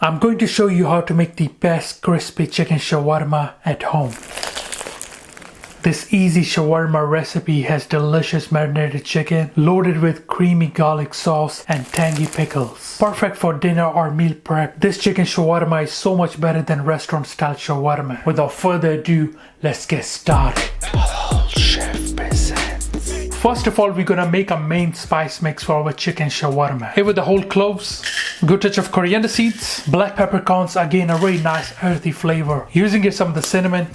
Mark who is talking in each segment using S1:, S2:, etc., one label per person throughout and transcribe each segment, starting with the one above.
S1: I'm going to show you how to make the best crispy chicken shawarma at home. This easy shawarma recipe has delicious marinated chicken loaded with creamy garlic sauce and tangy pickles. Perfect for dinner or meal prep. This chicken shawarma is so much better than restaurant style shawarma. Without further ado, let's get started. Chef presents. First of all, we're gonna make a main spice mix for our chicken shawarma. Here with the whole cloves, good touch of coriander seeds, black peppercorns, again a very nice earthy flavor. Using here some of the cinnamon,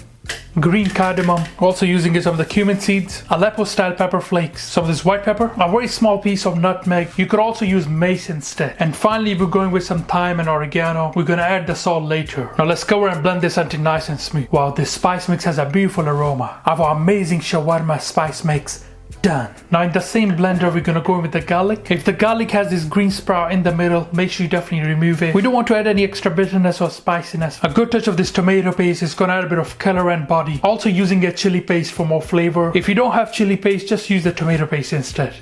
S1: green cardamom, also using here some of the cumin seeds, Aleppo style pepper flakes, some of this white pepper, a very small piece of nutmeg. You could also use mace instead. And finally, we're going with some thyme and oregano. We're gonna add the salt later. Now let's cover and blend this until nice and smooth. Wow, this spice mix has a beautiful aroma. Our amazing shawarma spice mix done. Now in the same blender, we're gonna go in with the garlic. If the garlic has this green sprout in the middle, make sure you definitely remove it. We don't want to add any extra bitterness or spiciness. A good touch of this tomato paste is gonna add a bit of color and body. Also using a chili paste for more flavor. If you don't have chili paste, just use the tomato paste instead.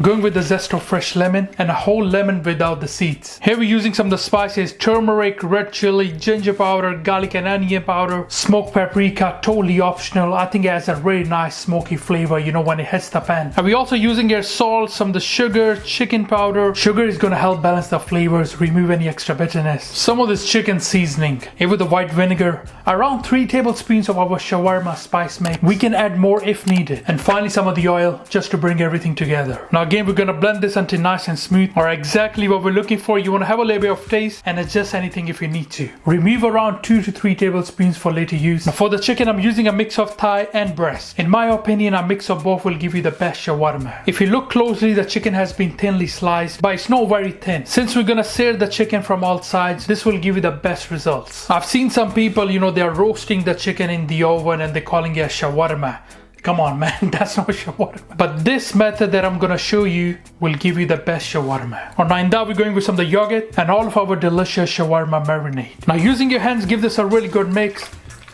S1: Going with the zest of fresh lemon and a whole lemon without the seeds. Here we're using some of the spices: turmeric, red chili, ginger powder, garlic and onion powder, smoked paprika, totally optional. I think it has a really nice smoky flavor, you know, when it hits the pan. And we're also using here salt, some of the sugar, chicken powder. Sugar is gonna help balance the flavors, remove any extra bitterness. Some of this chicken seasoning. Here with the white vinegar, around 3 tablespoons of our shawarma spice mix. We can add more if needed. And finally some of the oil, just to bring everything together. Now again, we're gonna blend this until nice and smooth, or exactly what we're looking for. You wanna have a little bit of taste and adjust anything if you need to. Remove around 2 to 3 tablespoons for later use. Now for the chicken, I'm using a mix of thigh and breast. In my opinion, a mix of both will give you the best shawarma. If you look closely, the chicken has been thinly sliced, but it's not very thin. Since we're gonna sear the chicken from all sides, this will give you the best results. I've seen some people, you know, they are roasting the chicken in the oven and they're calling it a shawarma. Come on, man, that's not shawarma. But this method that I'm gonna show you will give you the best shawarma. Now in that, we're going with some of the yogurt and all of our delicious shawarma marinade. Now using your hands, give this a really good mix.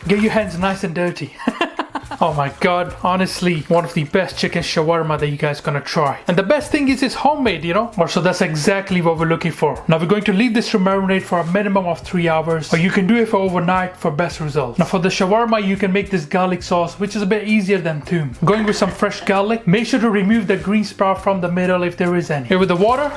S1: Get your hands nice and dirty. Oh my god, honestly, one of the best chicken shawarma that you guys gonna try. And the best thing is it's homemade, you know? So that's exactly what we're looking for. Now we're going to leave this to marinate for a minimum of 3 hours, or you can do it for overnight for best results. Now for the shawarma, you can make this garlic sauce, which is a bit easier than thoom. Going with some fresh garlic. Make sure to remove the green sprout from the middle if there is any. Here with the water,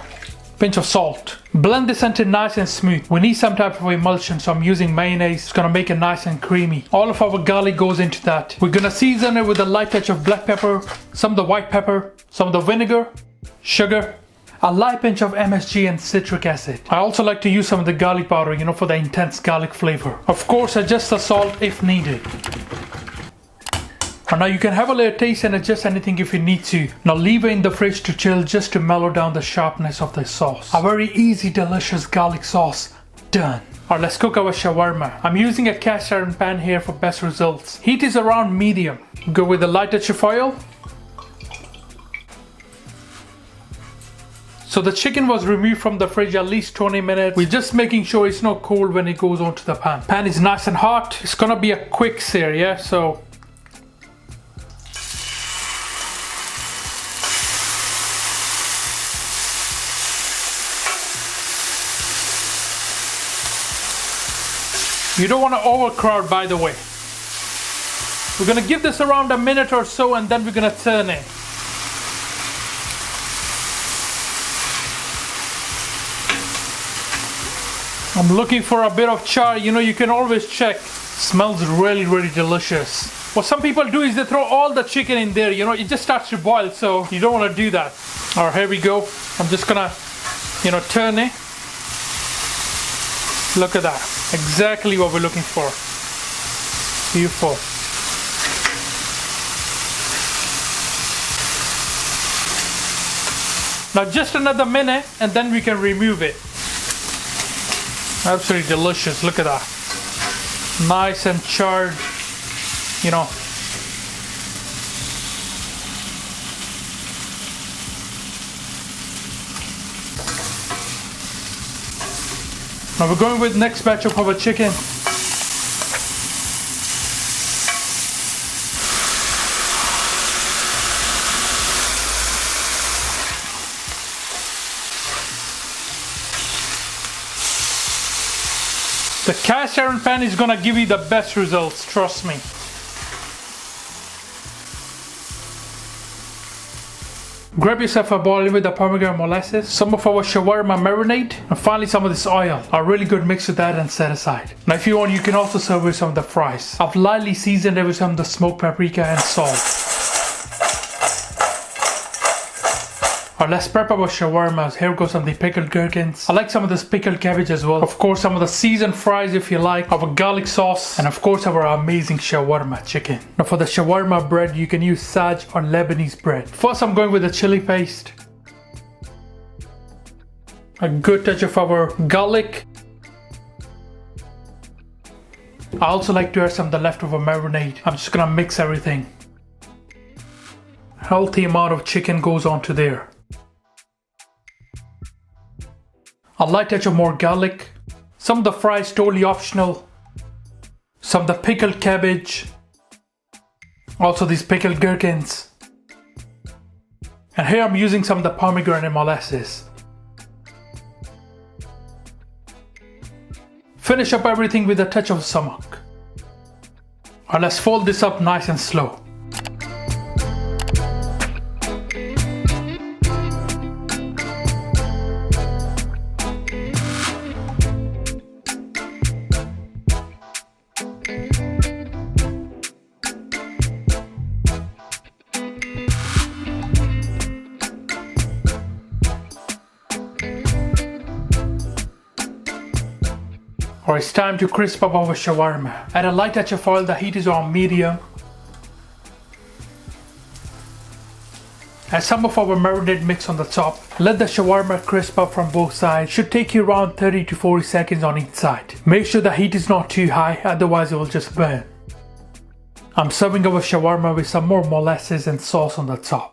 S1: pinch of salt. Blend this until nice and smooth. We need some type of emulsion, so I'm using mayonnaise. It's gonna make it nice and creamy. All of our garlic goes into that. We're gonna season it with a light touch of black pepper, some of the white pepper, some of the vinegar, sugar, a light pinch of MSG and citric acid. I also like to use some of the garlic powder, you know, for the intense garlic flavor. Of course, adjust the salt if needed. And now you can have a little taste and adjust anything if you need to. Now leave it in the fridge to chill, just to mellow down the sharpness of the sauce. A very easy, delicious garlic sauce done. Alright, let's cook our shawarma. I'm using a cast iron pan here for best results. Heat is around medium. Go with a light touch of oil. So the chicken was removed from the fridge at least 20 minutes. We're just making sure it's not cold when it goes onto the pan. Pan is nice and hot. It's gonna be a quick sear, yeah? So you don't want to overcrowd, by the way. We're going to give this around a minute or so and then we're going to turn it. I'm looking for a bit of char, you know, you can always check. Smells really, really delicious. What some people do is they throw all the chicken in there, you know, it just starts to boil, so you don't want to do that. Alright, here we go. I'm just going to, you know, turn it. Look at that. Exactly what we're looking for. Beautiful. Now just another minute and then we can remove it. Absolutely delicious. Look at that. Nice and charred, you know. Now we're going with next batch of our chicken. The cast iron pan is gonna give you the best results, trust me. Grab yourself a bowl with the pomegranate molasses, some of our shawarma marinade, and finally some of this oil. A really good mix with that and set aside. Now if you want, you can also serve with some of the fries. I've lightly seasoned it with some of the smoked paprika and salt. Alright, let's prep our shawarmas. Here goes some of the pickled gherkins. I like some of this pickled cabbage as well. Of course, some of the seasoned fries if you like. Our garlic sauce. And of course, our amazing shawarma chicken. Now for the shawarma bread, you can use Saj or Lebanese bread. First, I'm going with the chili paste. A good touch of our garlic. I also like to add some of the leftover marinade. I'm just gonna mix everything. Healthy amount of chicken goes onto there. A light touch of more garlic. Some of the fries totally optional. Some of the pickled cabbage. Also these pickled gherkins. And here I'm using some of the pomegranate molasses. Finish up everything with a touch of samak. Alright, let's fold this up nice and slow. Alright, it's time to crisp up our shawarma. Add a light touch of oil, the heat is on medium. Add some of our marinade mix on the top. Let the shawarma crisp up from both sides. Should take you around 30 to 40 seconds on each side. Make sure the heat is not too high, otherwise it will just burn. I'm serving our shawarma with some more molasses and sauce on the top.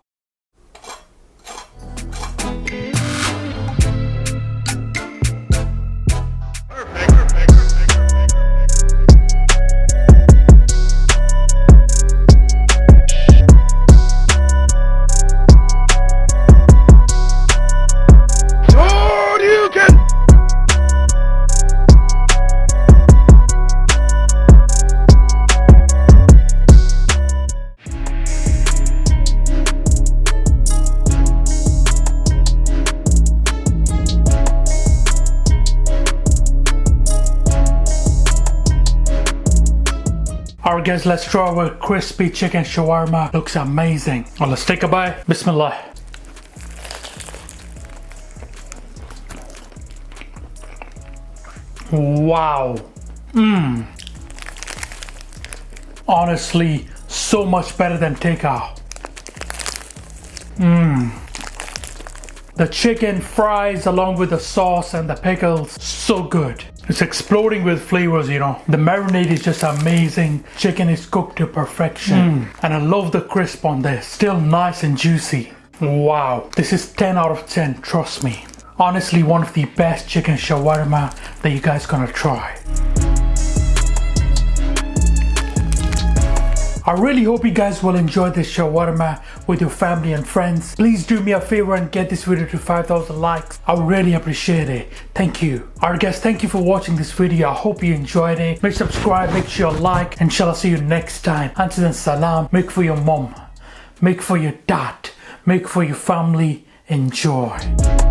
S1: Alright guys, let's try our crispy chicken shawarma. Looks amazing. Well, let's take a bite. Bismillah. Wow. Honestly, so much better than takeout. The chicken fries along with the sauce and the pickles, so good. It's exploding with flavors, you know. The marinade is just amazing. Chicken is cooked to perfection. And I love the crisp on this. Still nice and juicy. Wow. This is 10 out of 10, trust me. Honestly, one of the best chicken shawarma that you guys gonna try. I really hope you guys will enjoy this shawarma with your family and friends. Please do me a favor and get this video to 5,000 likes. I would really appreciate it. Thank you. Alright guys, thank you for watching this video. I hope you enjoyed it. Make sure to subscribe, make sure you like, and inshallah see you next time. Until then, salam. Make for your mom. Make for your dad. Make for your family. Enjoy.